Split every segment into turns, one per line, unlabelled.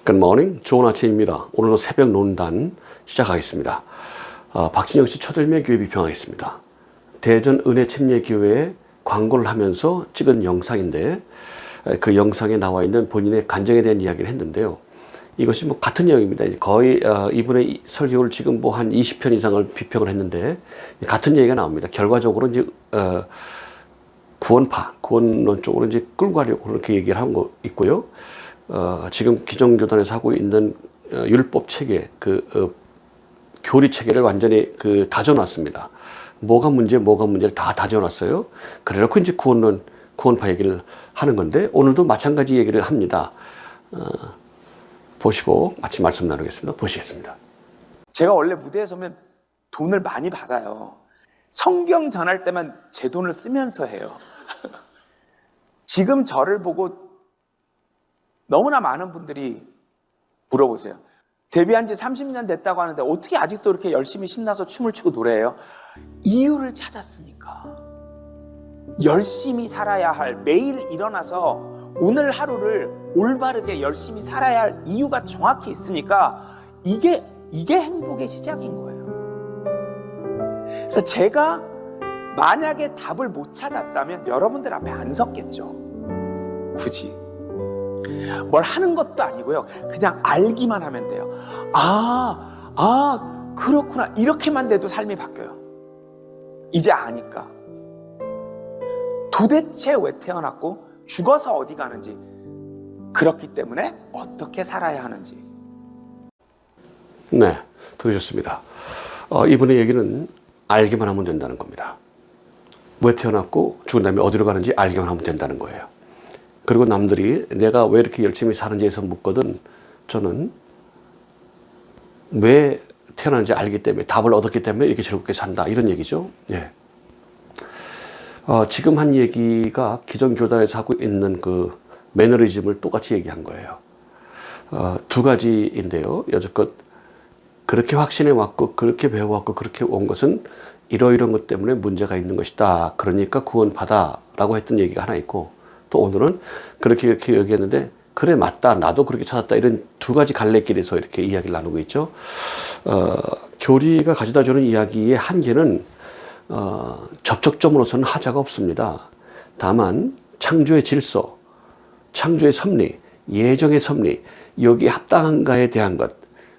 Good morning. 좋은 아침입니다. 오늘도 새벽 논단 시작하겠습니다. 박진영 씨 초들매 교회 비평하겠습니다. 대전 은혜침례교회에 광고를 하면서 찍은 영상인데 그 영상에 나와 있는 본인의 간증에 대한 이야기를 했는데요. 이것이 뭐 같은 내용입니다. 거의 이분의 설교를 지금 뭐 한 20편 이상을 비평을 했는데 같은 얘기가 나옵니다. 결과적으로 이제 구원론 쪽으로 이제 끌고 가려고 그렇게 얘기를 한 거 있고요. 지금 기존교단에서 하고 있는 율법 체계, 교리 체계를 완전히 다져놨습니다. 뭐가 문제를 다 다져놨어요. 그래놓고 이제 구원파 얘기를 하는 건데 오늘도 마찬가지 얘기를 합니다. 보시고 같이 말씀 나누겠습니다. 보시겠습니다.
제가 원래 무대에 서면 돈을 많이 받아요. 성경 전할 때만 제 돈을 쓰면서 해요. 지금 저를 보고 너무나 많은 분들이 물어보세요. 데뷔한 지 30년 됐다고 하는데 어떻게 아직도 이렇게 열심히 신나서 춤을 추고 노래해요? 이유를 찾았으니까. 열심히 살아야 할, 매일 일어나서 오늘 하루를 올바르게 열심히 살아야 할 이유가 정확히 있으니까 이게 행복의 시작인 거예요. 그래서 제가 만약에 답을 못 찾았다면 여러분들 앞에 안 섰겠죠. 굳이. 뭘 하는 것도 아니고요. 그냥 알기만 하면 돼요. 그렇구나. 이렇게만 돼도 삶이 바뀌어요. 이제 아니까. 도대체 왜 태어났고 죽어서 어디 가는지, 그렇기 때문에 어떻게 살아야 하는지.
네, 들으셨습니다. 이분의 얘기는 알기만 하면 된다는 겁니다. 왜 태어났고 죽은 다음에 어디로 가는지 알기만 하면 된다는 거예요. 그리고 남들이 내가 왜 이렇게 열심히 사는지에서 묻거든 저는 왜 태어났는지 알기 때문에, 답을 얻었기 때문에 이렇게 즐겁게 산다, 이런 얘기죠. 예. 지금 한 얘기가 기존 교단에서 하고 있는 그 매너리즘을 똑같이 얘기한 거예요. 두 가지인데요. 여태껏 그렇게 확신해 왔고 그렇게 배워왔고 그렇게 온 것은 이러이러한 것 때문에 문제가 있는 것이다. 그러니까 구원받아 라고 했던 얘기가 하나 있고, 또 오늘은 그렇게 얘기했는데 그래 맞다, 나도 그렇게 찾았다, 이런 두 가지 갈래길에서 이렇게 이야기를 나누고 있죠. 교리가 가져다 주는 이야기의 한계는 접촉점으로서는 하자가 없습니다. 다만 창조의 질서, 창조의 섭리, 예정의 섭리, 여기 합당한가에 대한 것,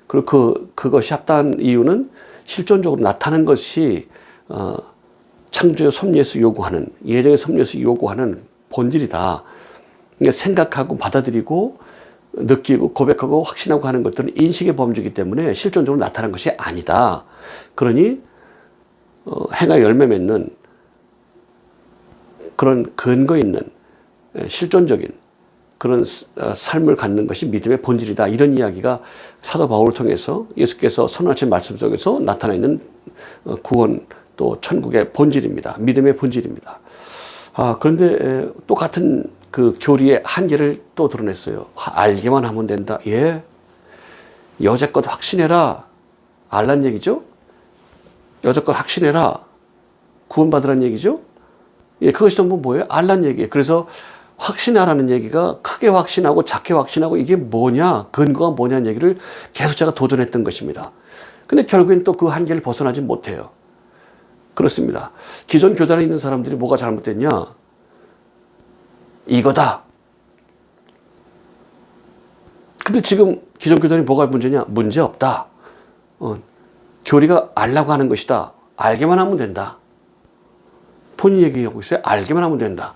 그리고 그것이 합당한 이유는 실존적으로 나타난 것이 창조의 섭리에서 요구하는, 예정의 섭리에서 요구하는 본질이다. 그러니까 생각하고 받아들이고 느끼고 고백하고 확신하고 하는 것들은 인식의 범주이기 때문에 실존적으로 나타난 것이 아니다. 그러니 해가 열매 맺는 그런 근거 있는 실존적인 그런 삶을 갖는 것이 믿음의 본질이다. 이런 이야기가 사도 바울을 통해서 예수께서 선언하신 말씀 속에서 나타나 있는 구원, 또 천국의 본질입니다. 믿음의 본질입니다. 그런데 또 같은 그 교리의 한계를 또 드러냈어요. 알기만 하면 된다. 예. 여태껏 확신해라. 알란 얘기죠? 여태껏 확신해라. 구원받으란 얘기죠? 예, 그것이 전부 뭐예요? 알란 얘기예요. 그래서 확신하라는 얘기가 크게 확신하고 작게 확신하고 이게 뭐냐, 근거가 뭐냐는 얘기를 계속 제가 도전했던 것입니다. 근데 결국엔 또 그 한계를 벗어나지 못해요. 그렇습니다. 기존 교단에 있는 사람들이 뭐가 잘못됐냐? 이거다. 근데 지금 기존 교단이 뭐가 문제냐? 문제 없다. 교리가 알라고 하는 것이다. 알게만 하면 된다. 본인 얘기하고 있어요. 알게만 하면 된다.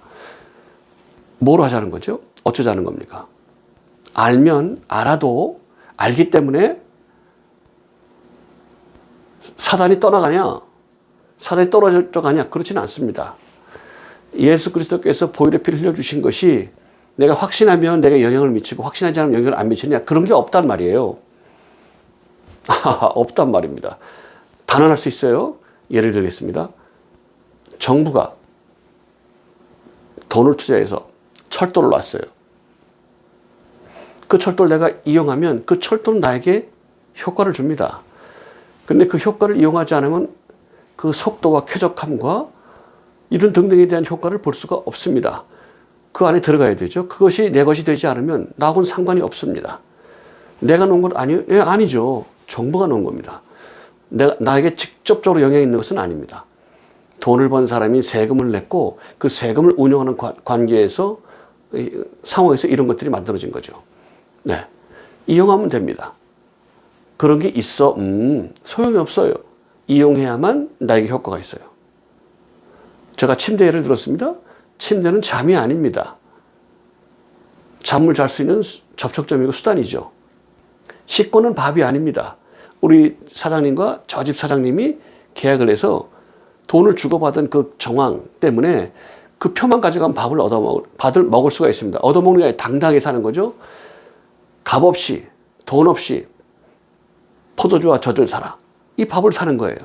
뭐로 하자는 거죠? 어쩌자는 겁니까? 알아도 알기 때문에 사단이 떠나가냐? 사단이 떨어져 가냐? 그렇지는 않습니다. 예수 그리스도께서 보혈의 피를 흘려주신 것이 내가 확신하면 내가 영향을 미치고 확신하지 않으면 영향을 안 미치느냐? 그런 게 없단 말이에요. 없단 말입니다. 단언할 수 있어요. 예를 들겠습니다. 정부가 돈을 투자해서 철도를 놨어요. 그 철도를 내가 이용하면 그 철도는 나에게 효과를 줍니다. 근데 그 효과를 이용하지 않으면 그 속도와 쾌적함과 이런 등등에 대한 효과를 볼 수가 없습니다. 그 안에 들어가야 되죠. 그것이 내 것이 되지 않으면 나하고는 상관이 없습니다. 내가 놓은 것 아니에요? 예, 아니죠. 정부가 놓은 겁니다. 나에게 직접적으로 영향이 있는 것은 아닙니다. 돈을 번 사람이 세금을 냈고 그 세금을 운영하는 관계에서 상황에서 이런 것들이 만들어진 거죠. 네, 이용하면 됩니다. 그런 게 있어? 소용이 없어요. 이용해야만 나에게 효과가 있어요. 제가 침대 예를 들었습니다. 침대는 잠이 아닙니다. 잠을 잘 수 있는 접촉점이고 수단이죠. 식권은 밥이 아닙니다. 우리 사장님과 저 집 사장님이 계약을 해서 돈을 주고받은 그 정황 때문에 그 표만 가져가면 밥을 먹을 수가 있습니다. 얻어먹는 게 아니라 당당하게 사는 거죠. 값 없이, 돈 없이 포도주와 젖을 사라. 이 밥을 사는 거예요.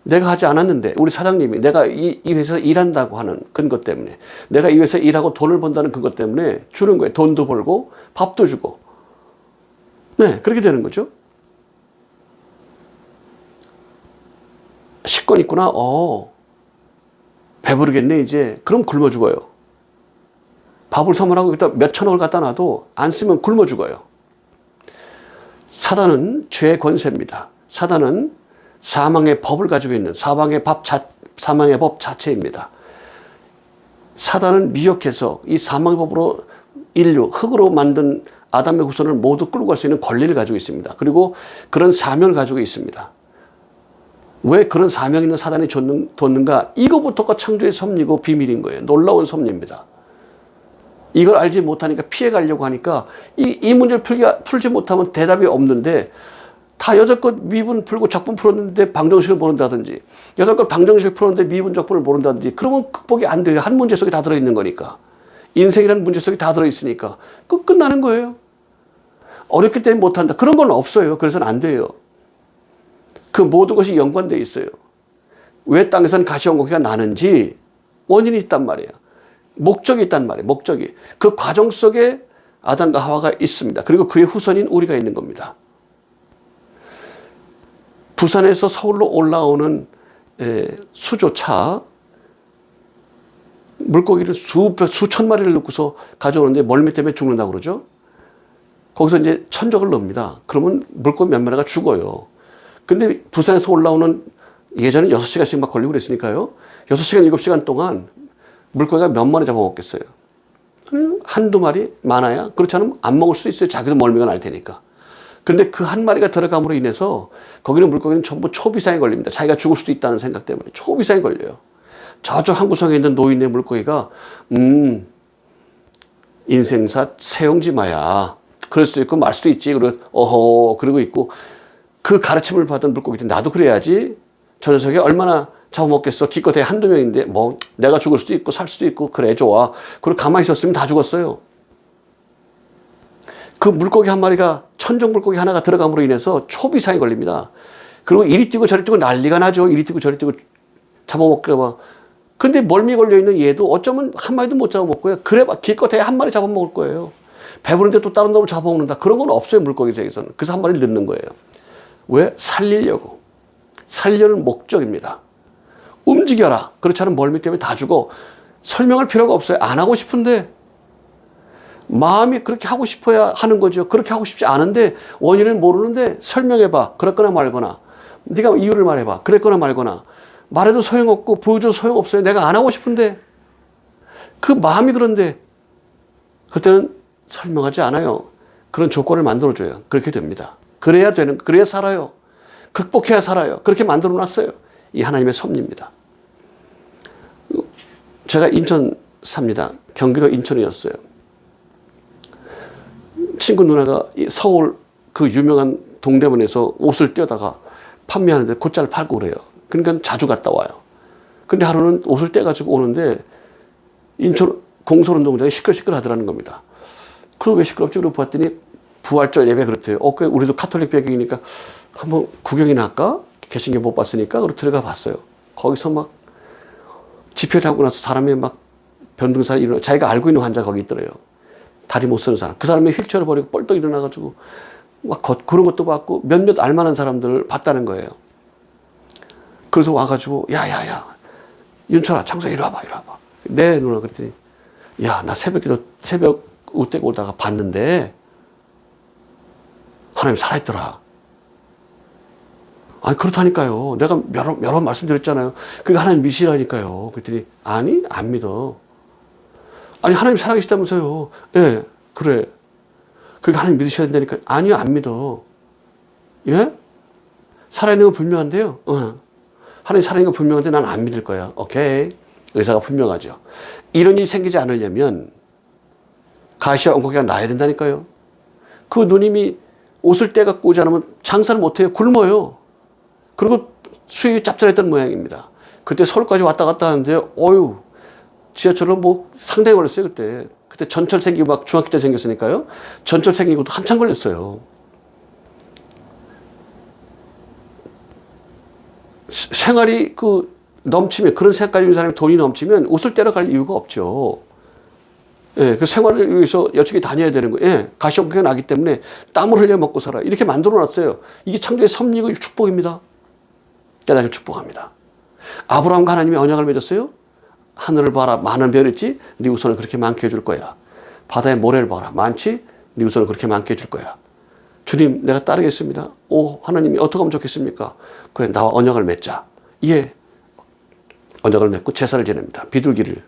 내가 하지 않았는데 우리 사장님이 내가 이 회사에서 일한다고 하는 근거 때문에 내가 이 회사에 일하고 돈을 번다는 근거 때문에 주는 거예요. 돈도 벌고 밥도 주고. 네, 그렇게 되는 거죠. 식권 있구나. 배부르겠네 이제. 그럼 굶어 죽어요. 밥을 선물하고 여기다 몇 천억을 갖다 놔도 안 쓰면 굶어 죽어요. 사단은 죄의 권세입니다. 사단은 사망의 법을 가지고 있는 사망의 법 자체입니다. 사단은 미혹해서 이 사망의 법으로 흙으로 만든 아담의 후손을 모두 끌고 갈 수 있는 권리를 가지고 있습니다. 그리고 그런 사명을 가지고 있습니다. 왜 그런 사명 있는 사단이 뒀는가? 이거부터가 창조의 섭리고 비밀인 거예요. 놀라운 섭리입니다. 이걸 알지 못하니까 피해가려고 하니까 이 문제를 풀지 못하면 대답이 없는데 다 여태껏 미분 풀고 적분 풀었는데 방정식을 모른다든지 여태껏 방정식을 풀었는데 미분 적분을 모른다든지 그러면 극복이 안 돼요. 한 문제 속에 다 들어있는 거니까. 인생이라는 문제 속에 다 들어있으니까 끝나는 거예요. 어렵기 때문에 못한다. 그런 건 없어요. 그래서는 안 돼요. 그 모든 것이 연관되어 있어요. 왜 땅에서는 가시원고기가 나는지 원인이 있단 말이에요. 목적이 있단 말이에요. 목적이. 그 과정 속에 아담과 하와가 있습니다. 그리고 그의 후손인 우리가 있는 겁니다. 부산에서 서울로 올라오는 수조차 물고기를 수천 마리를 넣고서 가져오는데 멀미 때문에 죽는다고 그러죠. 거기서 이제 천적을 넣습니다. 그러면 물고기 몇 마리가 죽어요. 근데 부산에서 올라오는 예전에 6시간씩 막 걸리고 그랬으니까요. 6시간, 7시간 동안 물고기가 몇 마리 잡아먹겠어요. 한두 마리 많아야. 그렇지 않으면 안 먹을 수도 있어요. 자기도 멀미가 날 테니까. 근데 그 한 마리가 들어감으로 인해서 거기는 물고기는 전부 초비상에 걸립니다. 자기가 죽을 수도 있다는 생각 때문에 초비상에 걸려요. 저쪽 한 구석에 있는 노인의 물고기가 인생사 세용지마야. 그럴 수도 있고 말 수도 있지. 그러고 있고 그 가르침을 받은 물고기들 나도 그래야지. 저 녀석이 얼마나 잡아먹겠어. 기껏해 한두 명인데 뭐 내가 죽을 수도 있고 살 수도 있고 그래 좋아. 그리고 가만히 있었으면 다 죽었어요. 그 물고기 한 마리가 천적 물고기 하나가 들어감으로 인해서 초비상에 걸립니다. 그리고 이리 뛰고 저리 뛰고 난리가 나죠. 이리 뛰고 저리 뛰고 잡아먹게 봐. 근데 멀미 걸려있는 얘도 어쩌면 한 마리도 못 잡아먹고요. 그래 봐 기껏해 한 마리 잡아먹을 거예요. 배부른데 또 다른 놈을 잡아먹는다. 그런 건 없어요. 물고기 세계에서는. 그래서 한 마리를 넣는 거예요. 왜? 살리려고. 살려는 목적입니다. 움직여라. 그렇지 않으면 멀미 때문에 다 죽어. 설명할 필요가 없어요. 안 하고 싶은데 마음이 그렇게 하고 싶어야 하는 거죠. 그렇게 하고 싶지 않은데 원인을 모르는데 설명해봐. 그랬거나 말거나. 네가 이유를 말해봐. 그랬거나 말거나. 말해도 소용없고 보여줘도 소용없어요. 내가 안 하고 싶은데 그 마음이 그런데 그때는 설명하지 않아요. 그런 조건을 만들어줘요. 그렇게 됩니다. 그래야 살아요. 극복해야 살아요. 그렇게 만들어 놨어요. 이 하나님의 섭리입니다. 제가 인천 삽니다. 경기도 인천이었어요. 친구 누나가 서울 그 유명한 동대문에서 옷을 떼다가 판매하는데 곧잘 팔고 그래요. 그러니까 자주 갔다 와요. 근데 하루는 옷을 떼가지고 오는데 인천 공설운동장이 시끌시끌 하더라는 겁니다. 그거 왜 시끄럽지? 그러고 봤더니 부활절 예배 그렇대요. 우리도 카톨릭 배경이니까 한번 구경이나 할까? 개신교 못 봤으니까 그러고 들어가 봤어요. 거기서 막 집회를 하고 나서 사람이 막 변등사에 일어나 자기가 알고 있는 환자가 거기 있더래요. 다리 못 쓰는 사람. 그 사람이 휠체어를 버리고 뻘떡 일어나가지고 막 그런 것도 봤고 몇몇 알만한 사람들을 봤다는 거예요. 그래서 와가지고 야야야 윤철아 창수야 이리 와봐. 네 누나 그랬더니 야 나 새벽 우때고 오다가 봤는데 하나님 살아있더라. 아니, 그렇다니까요. 내가 여러 번 말씀드렸잖아요. 그러니까 하나님 믿으시라니까요. 그랬더니, 아니, 안 믿어. 아니, 하나님 살아계시다면서요. 예, 그래. 그러니까 하나님 믿으셔야 된다니까. 아니요, 안 믿어. 예? 살아있는 건 분명한데요. 하나님 살아있는 건 분명한데 난 안 믿을 거야. 오케이. 의사가 분명하죠. 이런 일이 생기지 않으려면 가시와 엉겅퀴가 나야 된다니까요. 그 누님이 옷을 떼갖고 오지 않으면 장사를 못해요. 굶어요. 그리고 수입이 짭짤했던 모양입니다. 그때 서울까지 왔다 갔다 하는데요. 어휴, 지하철로 뭐 상당히 걸렸어요, 그때. 그때 전철 생기고 막 중학교 때 생겼으니까요. 전철 생기고도 한참 걸렸어요. 생활이 넘치면, 그런 생각 가지고 있는 사람이 돈이 넘치면 옷을 떼러 갈 이유가 없죠. 예, 그 생활을 위해서 여쪽에 다녀야 되는 거예요. 예, 가시험기가 나기 때문에 땀을 흘려 먹고 살아. 이렇게 만들어 놨어요. 이게 창조의 섭리고 축복입니다. 깨닫기를 축복합니다. 아브라함과 하나님이 언약을 맺었어요. 하늘을 봐라, 많은 별이 있지? 네 우선을 그렇게 많게 해줄 거야. 바다의 모래를 봐라, 많지? 네 우선을 그렇게 많게 해줄 거야. 주님, 내가 따르겠습니다. 오, 하나님이 어떻게 하면 좋겠습니까? 그래, 나와 언약을 맺자. 예, 언약을 맺고 제사를 지냅니다. 비둘기를.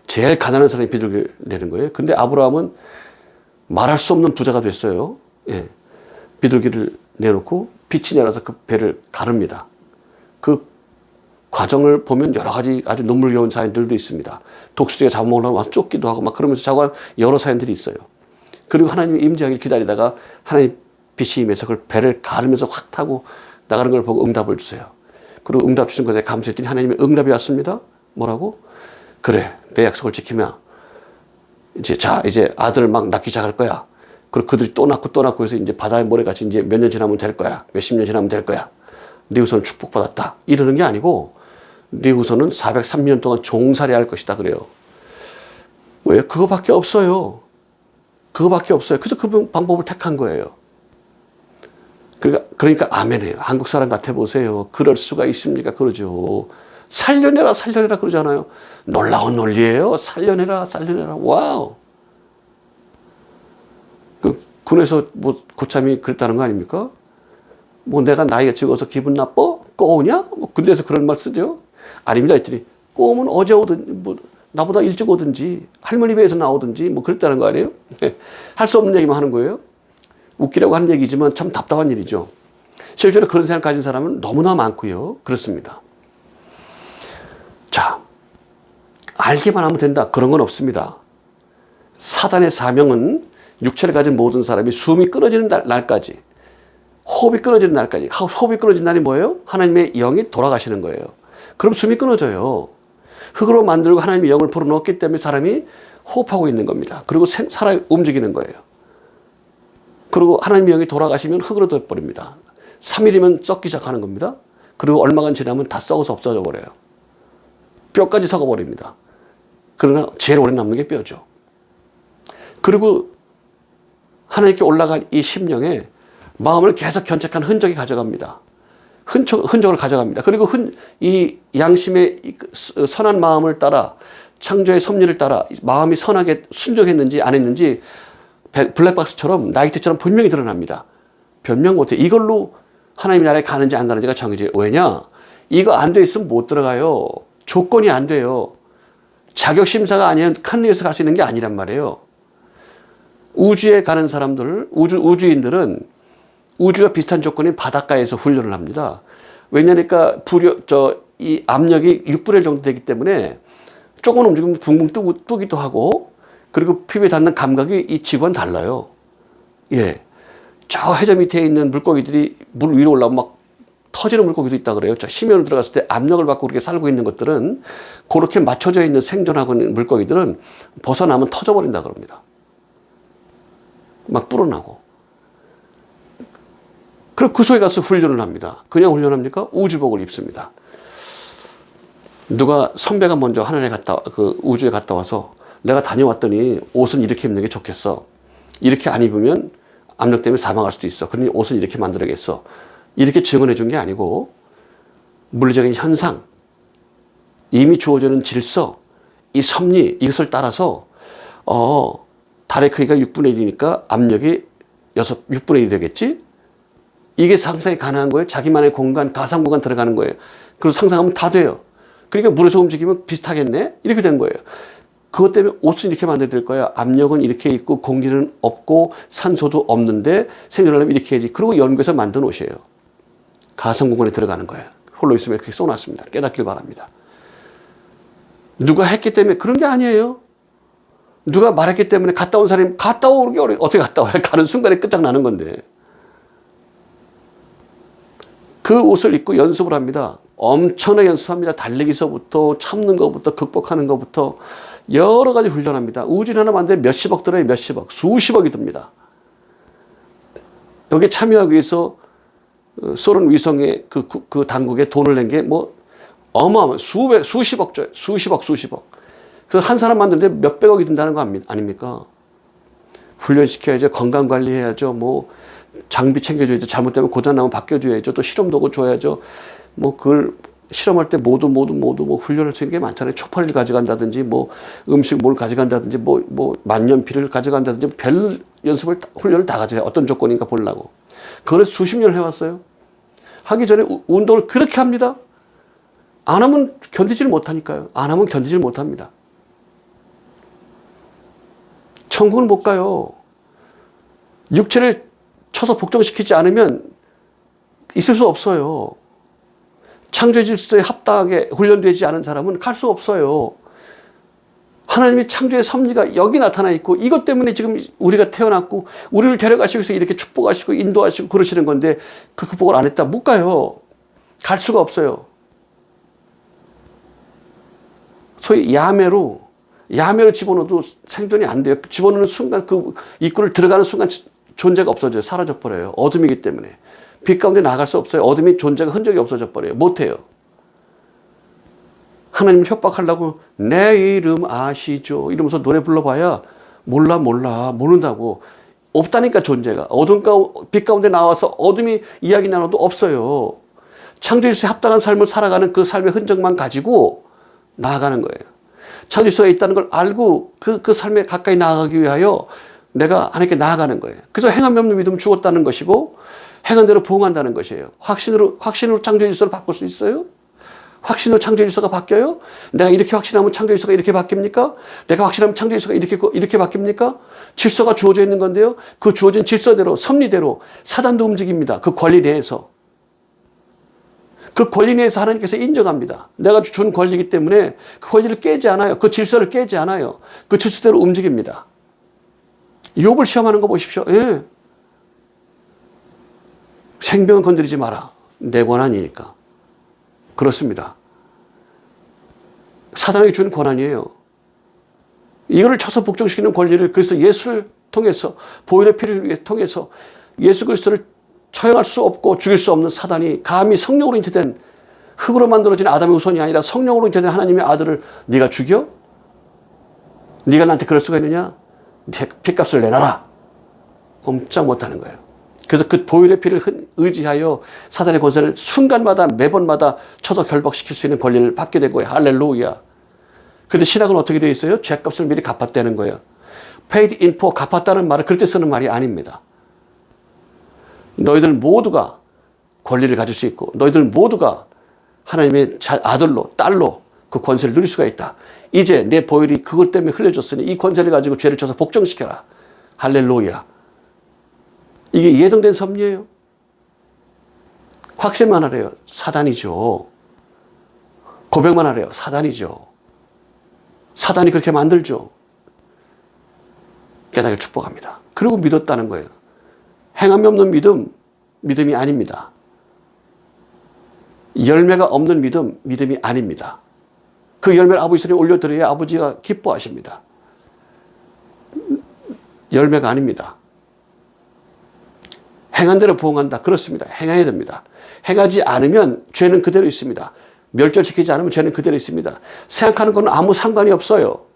제일 가난한 사람이 비둘기를 내는 거예요. 근데 아브라함은 말할 수 없는 부자가 됐어요. 예, 비둘기를 내놓고 빛이 내려서 그 배를 가릅니다. 그 과정을 보면 여러 가지 아주 눈물겨운 사연들도 있습니다. 독수리가 잡아먹으려고 와서 쫓기도 하고 막 그러면서 자고 한 여러 사연들이 있어요. 그리고 하나님이 임재하기를 기다리다가 하나님 빛이 임해서 그걸 배를 가르면서 확 타고 나가는 걸 보고 응답을 주세요. 그리고 응답 주신 것에 감사했더니 하나님의 응답이 왔습니다. 뭐라고? 그래, 내 약속을 지키면 이제 아들을 막 낳기 시작할 거야. 그리고 그들이 또 낳고 또 낳고 해서 이제 바다의 모래같이 이제 몇 년 지나면 될 거야. 몇십 년 지나면 될 거야. 네 후손은 축복받았다. 이러는 게 아니고 네 후손은 430년 동안 종살이 할 것이다 그래요. 왜? 그거밖에 없어요. 그거밖에 없어요. 그래서 그 방법을 택한 거예요. 그러니까 아멘해요. 한국 사람 같아 보세요. 그럴 수가 있습니까? 그러죠. 살려내라 살려내라 그러잖아요. 놀라운 논리예요. 살려내라 살려내라. 와우. 그 군에서 뭐 고참이 그랬다는 거 아닙니까? 뭐 내가 나이가 적어서 기분 나빠? 꼬우냐? 뭐 군대에서 그런 말 쓰죠. 아닙니다 했더니 꼬우면 어제 오든 뭐 나보다 일찍 오든지 할머니 배에서 나오든지 뭐 그랬다는 거 아니에요? 할 수 없는 얘기만 하는 거예요. 웃기려고 하는 얘기지만 참 답답한 일이죠. 실제로 그런 생각 가진 사람은 너무나 많고요. 그렇습니다. 자, 알기만 하면 된다. 그런 건 없습니다. 사단의 사명은 육체를 가진 모든 사람이 숨이 끊어지는 날까지, 호흡이 끊어지는 날까지. 호흡이 끊어진 날이 뭐예요? 하나님의 영이 돌아가시는 거예요. 그럼 숨이 끊어져요. 흙으로 만들고 하나님의 영을 불어넣었기 때문에 사람이 호흡하고 있는 겁니다. 그리고 살아 움직이는 거예요. 그리고 하나님의 영이 돌아가시면 흙으로 되어버립니다. 3일이면 썩기 시작하는 겁니다. 그리고 얼마간 지나면 다 썩어서 없어져 버려요. 뼈까지 썩어버립니다. 그러나 제일 오래 남는 게 뼈죠. 그리고 하나님께 올라간 이 심령에 마음을 계속 견책한 흔적이 가져갑니다. 흔적을 가져갑니다. 그리고 이 양심의 선한 마음을 따라 창조의 섭리를 따라 마음이 선하게 순종했는지 안 했는지 블랙박스처럼 나이트처럼 분명히 드러납니다. 변명 못해. 이걸로 하나님 나라에 가는지 안 가는지가 정해져요. 왜냐? 이거 안 돼 있으면 못 들어가요. 조건이 안 돼요. 자격심사가 아니면 칸리에서 갈 수 있는 게 아니란 말이에요. 우주에 가는 사람들, 우주인들은 우주와 비슷한 조건인 바닷가에서 훈련을 합니다. 왜냐니까 이 압력이 6분의 1 정도 되기 때문에 조금 움직이면 붕붕 뜨기도 하고, 그리고 피부에 닿는 감각이 이 지구와는 달라요. 예. 저 해저 밑에 있는 물고기들이 물 위로 올라오면 막 터지는 물고기도 있다 그래요. 저 심연으로 들어갔을 때 압력을 받고 그렇게 살고 있는 것들은, 그렇게 맞춰져 있는 생존하고 있는 물고기들은 벗어나면 터져버린다 그럽니다. 막 불어나고. 그리고 그 속에 가서 훈련을 합니다. 그냥 훈련합니까? 우주복을 입습니다. 누가 선배가 먼저 하늘에 우주에 갔다 와서 내가 다녀왔더니 옷은 이렇게 입는 게 좋겠어. 이렇게 안 입으면 압력 때문에 사망할 수도 있어. 그러니 옷은 이렇게 만들어야겠어. 이렇게 증언해 준 게 아니고, 물리적인 현상, 이미 주어져 있는 질서, 이 섭리, 이것을 따라서 달의 크기가 6분의 1이니까 압력이 6분의 1이 되겠지? 이게 상상이 가능한 거예요. 자기만의 공간, 가상 공간 들어가는 거예요. 그래서 상상하면 다 돼요. 그러니까 물에서 움직이면 비슷하겠네? 이렇게 된 거예요. 그것 때문에 옷은 이렇게 만들어질 거야. 압력은 이렇게 있고 공기는 없고 산소도 없는데 생존하려면 이렇게 해야지. 그리고 연구해서 만든 옷이에요. 가상 공간에 들어가는 거예요. 홀로 있으면 이렇게 써놨습니다. 깨닫길 바랍니다. 누가 했기 때문에 그런 게 아니에요. 누가 말했기 때문에 갔다 온 사람이 갔다 오는 게 어떻게 갔다 와요? 가는 순간에 끝장나는 건데. 그 옷을 입고 연습을 합니다. 엄청나게 연습합니다. 달리기서부터 참는 것부터 극복하는 것부터 여러 가지 훈련합니다. 우주인 하나 만드는데 몇십억 들어요. 몇십억. 수십억이 듭니다. 여기 참여하기 위해서 소련 위성의 그 당국에 돈을 낸 게 뭐 어마어마한 수십억조예요. 수십억. 그래서 한 사람 만드는데 몇백억이 든다는 거 아닙니까? 훈련시켜야죠. 건강관리해야죠. 뭐 장비 챙겨줘야죠. 잘못되면 고장나면 바뀌어줘야죠. 또 실험도구 줘야죠. 뭐 그걸 실험할 때 모두 뭐 훈련할 수 있는 게 많잖아요. 초파리를 가져간다든지 뭐 음식 뭘 가져간다든지 뭐 만년필을 가져간다든지 별 연습을 훈련을 다 가져가요. 어떤 조건인가 보려고. 그걸 수십 년을 해왔어요. 하기 전에 운동을 그렇게 합니다. 안 하면 견디지를 못하니까요. 안 하면 견디지를 못합니다. 천국은 못 가요. 육체를 쳐서 복종시키지 않으면 있을 수 없어요. 창조 질서에 합당하게 훈련되지 않은 사람은 갈 수 없어요. 하나님의 창조의 섭리가 여기 나타나 있고 이것 때문에 지금 우리가 태어났고 우리를 데려가시기 위해서 이렇게 축복하시고 인도하시고 그러시는 건데 그 극복을 안 했다 못 가요. 갈 수가 없어요. 소위 야매로 집어넣어도 생존이 안 돼요. 집어넣는 순간 그 입구를 들어가는 순간 존재가 없어져요. 사라져 버려요. 어둠이기 때문에. 빛 가운데 나갈 수 없어요. 어둠이 존재가 흔적이 없어져 버려요. 못해요. 하나님을 협박하려고 내 이름 아시죠? 이러면서 노래 불러봐야 모른다고. 없다니까 존재가. 빛 가운데 나와서 어둠이 이야기 나눠도 없어요. 창조주에 합당한 삶을 살아가는 그 삶의 흔적만 가지고 나아가는 거예요. 창조주에 있다는 걸 알고 그 삶에 가까이 나아가기 위하여 내가 하나님께 나아가는 거예요. 그래서 행함이 없는 믿음은 죽었다는 것이고 행한 대로 부응한다는 것이에요. 확신으로 창조 질서를 바꿀 수 있어요? 확신으로 창조 질서가 바뀌어요? 내가 이렇게 확신하면 창조 질서가 이렇게 바뀝니까? 내가 확신하면 창조 질서가 이렇게 바뀝니까? 질서가 주어져 있는 건데요. 그 주어진 질서대로 섭리대로 사단도 움직입니다. 그 권리 내에서. 그 권리 내에서 하나님께서 인정합니다. 내가 준 권리이기 때문에 그 권리를 깨지 않아요. 그 질서를 깨지 않아요. 그 질서대로 움직입니다. 욥을 시험하는 거 보십시오. 예. 생명은 건드리지 마라. 내 권한이니까. 그렇습니다. 사단에게 준 권한이에요. 이거를 쳐서 복종시키는 권리를 그래서 예수를 통해서 보혈의 피를 통해서 예수 그리스도를 처형할 수 없고 죽일 수 없는 사단이 감히 성령으로 잉태된 흙으로 만들어진 아담의 후손이 아니라 성령으로 잉태된 하나님의 아들을 네가 죽여? 네가 나한테 그럴 수가 있느냐? 피값을 내놔라. 꼼짝 못하는 거예요. 그래서 그 보혈의 피를 의지하여 사단의 권세를 순간마다 매번마다 쳐서 결박시킬 수 있는 권리를 받게 된 거예요. 할렐루야. 그런데 신학은 어떻게 되어 있어요? 죄값을 미리 갚았다는 거예요. paid in full, 갚았다는 말을 그럴 때 쓰는 말이 아닙니다. 너희들 모두가 권리를 가질 수 있고 너희들 모두가 하나님의 아들로 딸로 그 권세를 누릴 수가 있다. 이제 내 보혈이 그것 때문에 흘려졌으니 이 권세를 가지고 죄를 쳐서 복종시켜라. 할렐루야. 이게 예정된 섭리예요. 확신만 하래요. 사단이죠. 고백만 하래요. 사단이죠. 사단이 그렇게 만들죠. 깨닫기를 축복합니다. 그리고 믿었다는 거예요. 행함이 없는 믿음이 아닙니다. 열매가 없는 믿음이 아닙니다. 그 열매를 아버지 손에 올려드려야 아버지가 기뻐하십니다. 열매가 아닙니다. 행한 대로 부응한다. 그렇습니다. 행해야 됩니다. 행하지 않으면 죄는 그대로 있습니다. 멸절시키지 않으면 죄는 그대로 있습니다. 생각하는 건 아무 상관이 없어요.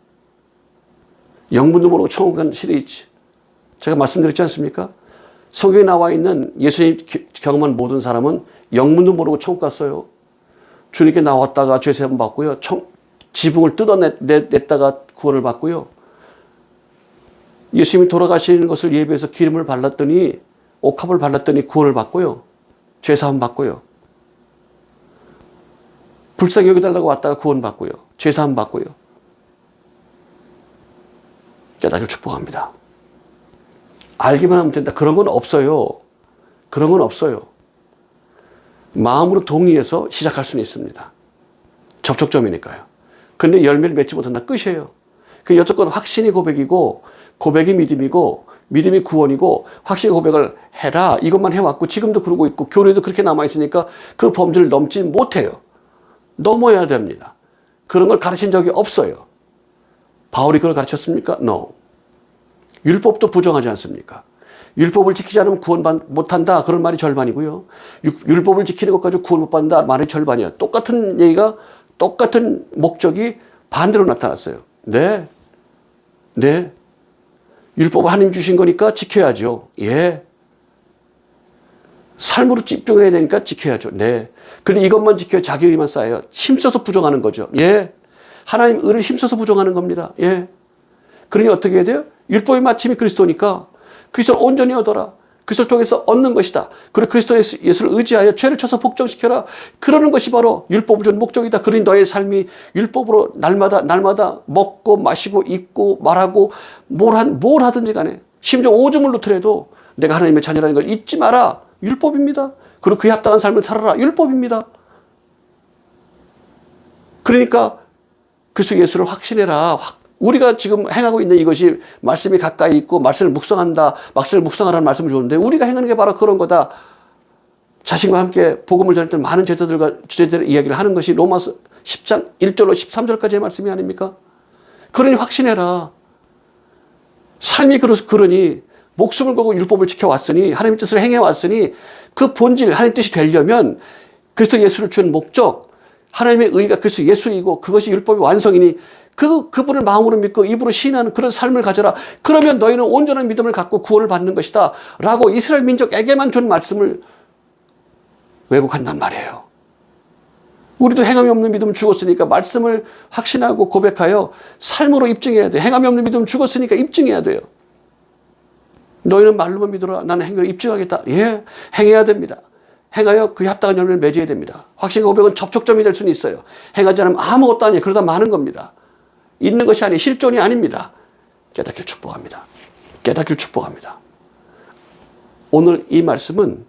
영문도 모르고 천국 간 시리즈. 제가 말씀드렸지 않습니까? 성경에 나와 있는 예수님 경험한 모든 사람은 영문도 모르고 천국 갔어요. 주님께 나왔다가 죄 세번 받고요. 지붕을 뜯어냈다가 구원을 받고요. 예수님이 돌아가시는 것을 예비해서 기름을 발랐더니 옥합을 발랐더니 구원을 받고요. 죄사함 받고요. 불쌍히 여기달라고 왔다가 구원받고요. 죄사함 받고요. 깨닫기를 축복합니다. 알기만 하면 된다. 그런 건 없어요. 그런 건 없어요. 마음으로 동의해서 시작할 수는 있습니다. 접촉점이니까요. 근데 열매를 맺지 못한다. 끝이에요. 그 여태껏 확신이 고백이고, 고백이 믿음이고, 믿음이 구원이고, 확신의 고백을 해라. 이것만 해왔고, 지금도 그러고 있고, 교회도 그렇게 남아있으니까 그 범주를 넘지 못해요. 넘어야 됩니다. 그런 걸 가르친 적이 없어요. 바울이 그걸 가르쳤습니까? No. 율법도 부정하지 않습니까? 율법을 지키지 않으면 구원 못한다. 그런 말이 절반이고요. 율법을 지키는 것 가지고 구원 못 받는다. 말이 절반이야. 똑같은 얘기가, 똑같은 목적이 반대로 나타났어요. 네. 네. 율법을 하나님 주신 거니까 지켜야죠. 예. 삶으로 집중해야 되니까 지켜야죠. 네. 그런데 이것만 지켜야 자기 의만 쌓여요. 힘써서 부정하는 거죠. 예. 하나님 의를 힘써서 부정하는 겁니다. 예. 그러니 어떻게 해야 돼요? 율법의 마침이 그리스도니까 그리스도를 온전히 얻어라. 그리스도를 통해서 얻는 것이다. 그리고 그리스도 예수를 의지하여 죄를 쳐서 복종시켜라. 그러는 것이 바로 율법을 준 목적이다. 그러니 너의 삶이 율법으로 날마다 먹고 마시고 입고 말하고 뭘 하든지 간에 심지어 오줌을 놓더라도 내가 하나님의 자녀라는 걸 잊지 마라. 율법입니다. 그리고 그에 합당한 삶을 살아라. 율법입니다. 그러니까 그리스도 예수를 확신해라. 우리가 지금 행하고 있는 이것이 말씀이 가까이 있고 말씀을 묵상한다. 말씀을 묵상하라는 말씀을 줬는데 우리가 행하는 게 바로 그런 거다. 자신과 함께 복음을 전할 때 많은 제자들과 주제들의 이야기를 하는 것이 로마서 10장 1절로 13절까지의 말씀이 아닙니까? 그러니 확신해라. 삶이 그러니 목숨을 걸고 율법을 지켜왔으니 하나님의 뜻을 행해왔으니 그 본질 하나님의 뜻이 되려면 그리스도 예수를 준 목적 하나님의 의가 그리스도 예수이고 그것이 율법의 완성이니 그분을 마음으로 믿고 입으로 시인하는 그런 삶을 가져라. 그러면 너희는 온전한 믿음을 갖고 구원을 받는 것이다. 라고 이스라엘 민족에게만 준 말씀을 왜곡한단 말이에요. 우리도 행함이 없는 믿음 죽었으니까 말씀을 확신하고 고백하여 삶으로 입증해야 돼. 행함이 없는 믿음 죽었으니까 입증해야 돼요. 너희는 말로만 믿어라. 나는 행위로 입증하겠다. 예, 행해야 됩니다. 행하여 그에 합당한 열매를 맺어야 됩니다. 확신과 고백은 접촉점이 될 수는 있어요. 행하지 않으면 아무것도 아니에요. 그러다 마는 겁니다. 있는 것이 아니에요. 실존이 아닙니다. 깨닫기를 축복합니다. 깨닫기를 축복합니다. 오늘 이 말씀은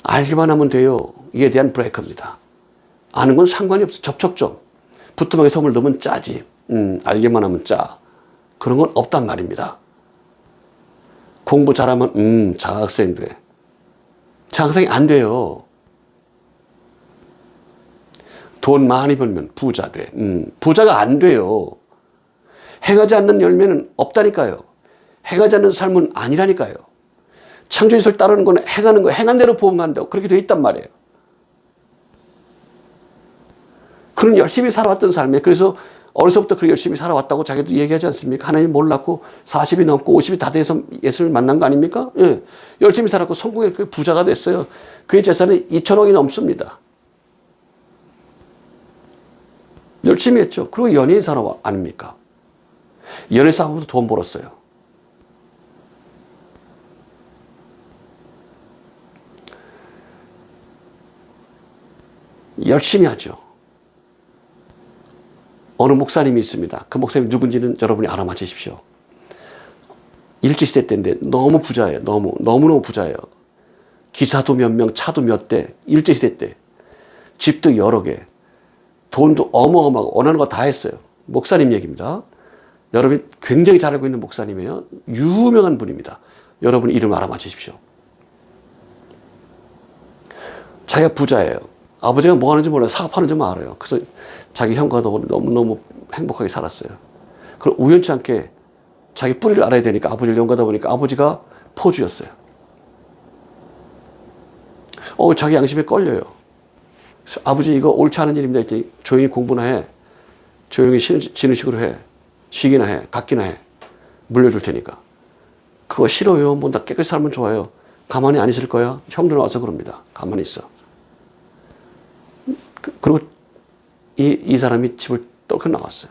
알기만 하면 돼요. 이에 대한 브레이크입니다. 아는 건 상관이 없어. 접촉점. 부뚜막에 섬을 넣으면 짜지. 알기만 하면 짜. 그런 건 없단 말입니다. 공부 잘하면 장학생 돼. 장학생이 안 돼요. 돈 많이 벌면 부자 돼. 부자가 안 돼요. 행하지 않는 열매는 없다니까요. 행하지 않는 삶은 아니라니까요. 창조주를 따르는 건 행하는 거, 행한 대로 보응한다고 그렇게 돼 있단 말이에요. 그런 열심히 살아왔던 삶에 그래서 어려서부터 그렇게 열심히 살아왔다고 자기도 얘기하지 않습니까? 하나님 몰랐고 40이 넘고 50이 다 돼서 예수를 만난 거 아닙니까? 예. 열심히 살았고 성공했고 부자가 됐어요. 그의 재산은 2천억이 넘습니다. 열심히 했죠. 그리고 연예인 산업 아닙니까? 연예인 산업으로 돈 벌었어요. 열심히 하죠. 어느 목사님이 있습니다. 그 목사님이 누군지는 여러분이 알아맞히십시오. 일제시대 때인데 너무 부자예요. 너무너무 부자예요. 기사도 몇 명, 차도 몇 대, 일제시대 때. 집도 여러 개. 돈도 어마어마하고 원하는 거 다 했어요. 목사님 얘기입니다. 여러분이 굉장히 잘 알고 있는 목사님이에요. 유명한 분입니다. 여러분 이름 알아맞히십시오. 자기가 부자예요. 아버지가 뭐 하는지 몰라요. 사업하는 줄만 알아요. 그래서 자기 형과 너무너무 행복하게 살았어요. 그럼 우연치 않게 자기 뿌리를 알아야 되니까 아버지를 연구하다 보니까 아버지가 포주였어요. 자기 양심에 걸려요. 그래서 아버지 이거 옳지 않은 일입니다. 이렇게 조용히 공부나 해. 조용히 쉬는 식으로 해. 쉬기나 해. 갖기나 해. 물려줄 테니까. 그거 싫어요. 뭐 나 깨끗이 살면 좋아요. 가만히 안 있을 거야. 형들 와서 그럽니다. 가만히 있어. 그리고 이 사람이 집을 떨고 나왔어요.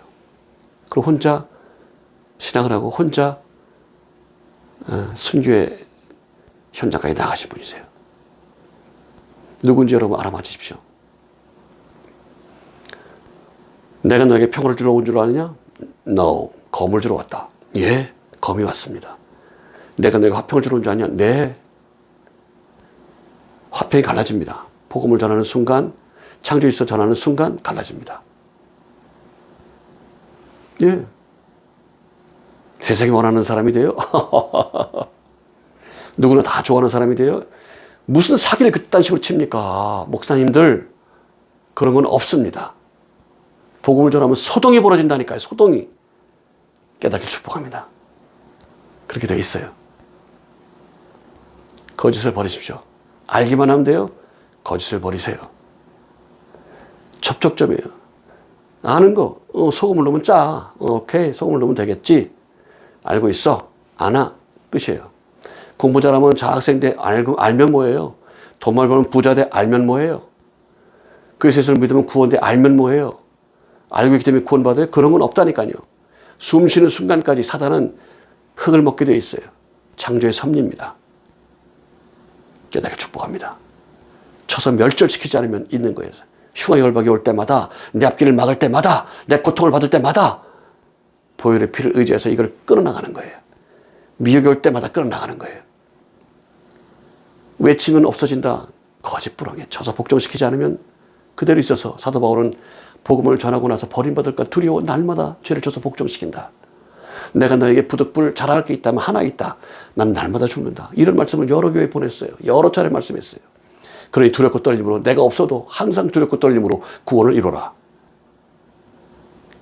그리고 혼자 신학을 하고 혼자 순교의 현장까지 나가신 분이세요. 누군지 여러분 알아맞히십시오. 내가 너에게 평화를 주러 온 줄 아느냐? No. 검을 주러 왔다. 예, 검이 왔습니다. 내가 너에게 화평을 주러 온 줄 아느냐? 네. 화평이 갈라집니다. 복음을 전하는 순간, 창조의 질서 전하는 순간 갈라집니다. 예. 세상이 원하는 사람이 돼요? 누구나 다 좋아하는 사람이 돼요? 무슨 사기를 그딴 식으로 칩니까? 목사님들, 그런 건 없습니다. 복음을 전하면 소동이 벌어진다니까요. 소동이. 깨닫기 축복합니다. 그렇게 되어 있어요. 거짓을 버리십시오. 알기만 하면 돼요. 거짓을 버리세요. 접촉점이에요. 아는 거, 소금을 넣으면 짜. 오케이, 소금을 넣으면 되겠지. 알고 있어. 아나. 끝이에요. 공부 잘하면 자학생 때 알면 뭐예요? 돈 많이 벌면 부자 돼 알면 뭐예요? 그리스도 예수를 믿으면 구원 돼 알면 뭐예요? 알고 있기 때문에 구원받아요? 그런 건 없다니까요. 숨 쉬는 순간까지 사단은 흙을 먹게 되어 있어요. 창조의 섭리입니다. 깨닫게 축복합니다. 쳐서 멸절시키지 않으면 있는 거예요. 흉화 열박이 올 때마다, 내 앞길을 막을 때마다, 내 고통을 받을 때마다 보혈의 피를 의지해서 이걸 끌어나가는 거예요. 미혹이 올 때마다 끌어나가는 거예요. 외치면 없어진다. 거짓부렁에 쳐서 복종시키지 않으면 그대로 있어서 사도 바울은 복음을 전하고 나서 버림받을까 두려워 날마다 죄를 져서 복종시킨다. 내가 너에게 부득불 자랑할 게 있다면 하나 있다. 난 날마다 죽는다. 이런 말씀을 여러 교회에 보냈어요. 여러 차례 말씀했어요. 그러니 두렵고 떨림으로 내가 없어도 항상 두렵고 떨림으로 구원을 이루라.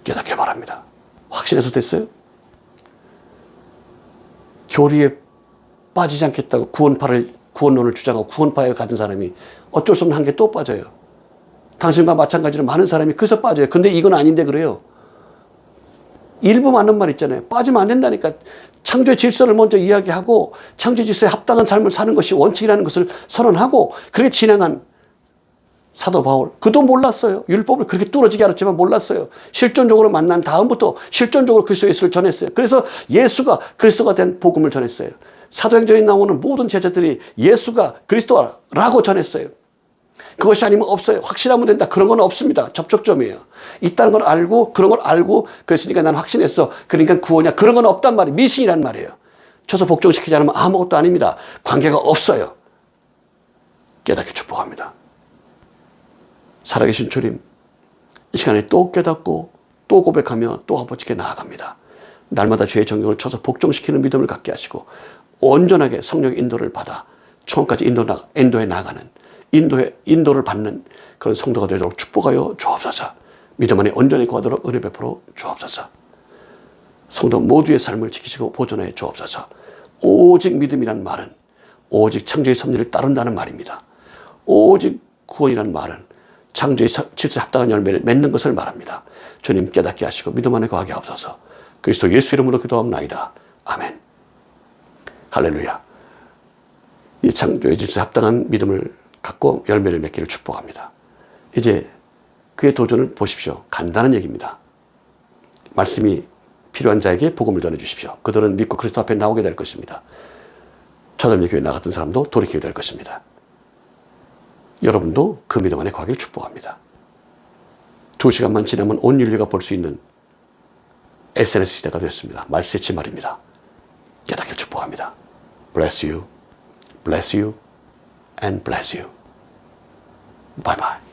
깨닫길 바랍니다. 확신해서 됐어요? 교리에 빠지지 않겠다고 구원론을 주장하고 구원파에 가진 사람이 어쩔 수 없는 한계에 또 빠져요. 당신과 마찬가지로 많은 사람이 그래서 빠져요. 근데 이건 아닌데 그래요. 일부 맞는 말 있잖아요. 빠지면 안 된다니까. 창조의 질서를 먼저 이야기하고 창조의 질서에 합당한 삶을 사는 것이 원칙이라는 것을 선언하고 그렇게 진행한 사도 바울. 그도 몰랐어요. 율법을 그렇게 뚫어지게 알았지만 몰랐어요. 실존적으로 만난 다음부터 실존적으로 그리스도 예수를 전했어요. 그래서 예수가 그리스도가 된 복음을 전했어요. 사도행전에 나오는 모든 제자들이 예수가 그리스도라고 전했어요. 그것이 아니면 없어요. 확신하면 된다. 그런 건 없습니다. 접촉점이에요. 있다는 걸 알고 그런 걸 알고 그랬으니까 난 확신했어. 그러니까 구원이야. 그런 건 없단 말이에요. 미신이란 말이에요. 쳐서 복종시키지 않으면 아무것도 아닙니다. 관계가 없어요. 깨닫기 축복합니다. 살아계신 주님, 이 시간에 또 깨닫고 또 고백하며 또 아버지께 나아갑니다. 날마다 죄의 정욕을 쳐서 복종시키는 믿음을 갖게 하시고 온전하게 성령의 인도를 받아 처음까지 인도에 나가는 인도를 받는 그런 성도가 되도록 축복하여 주옵소서. 믿음 안에 온전히 거하도록 은혜 베풀어 주옵소서. 성도 모두의 삶을 지키시고 보존해 주옵소서. 오직 믿음이란 말은 오직 창조의 섭리를 따른다는 말입니다. 오직 구원이란 말은 창조의 질서에 합당한 열매를 맺는 것을 말합니다. 주님 깨닫게 하시고 믿음 안에 거하게 하옵소서. 그리스도 예수 이름으로 기도합나이다. 아멘. 할렐루야. 이 창조의 질서에 합당한 믿음을 갖고 열매를 맺기를 축복합니다. 이제 그의 도전을 보십시오. 간단한 얘기입니다. 말씀이 필요한 자에게 복음을 전해주십시오. 그들은 믿고 그리스도 앞에 나오게 될 것입니다. 초대교회 교회 나갔던 사람도 돌이키게 될 것입니다. 여러분도 그 믿음 안에 거하기를 축복합니다. 2시간만 지나면 온 인류가 볼 수 있는 SNS 시대가 됐습니다. 말세치 말입니다. 깨닫기를 축복합니다. Bless you, bless you, and bless you. Bye bye.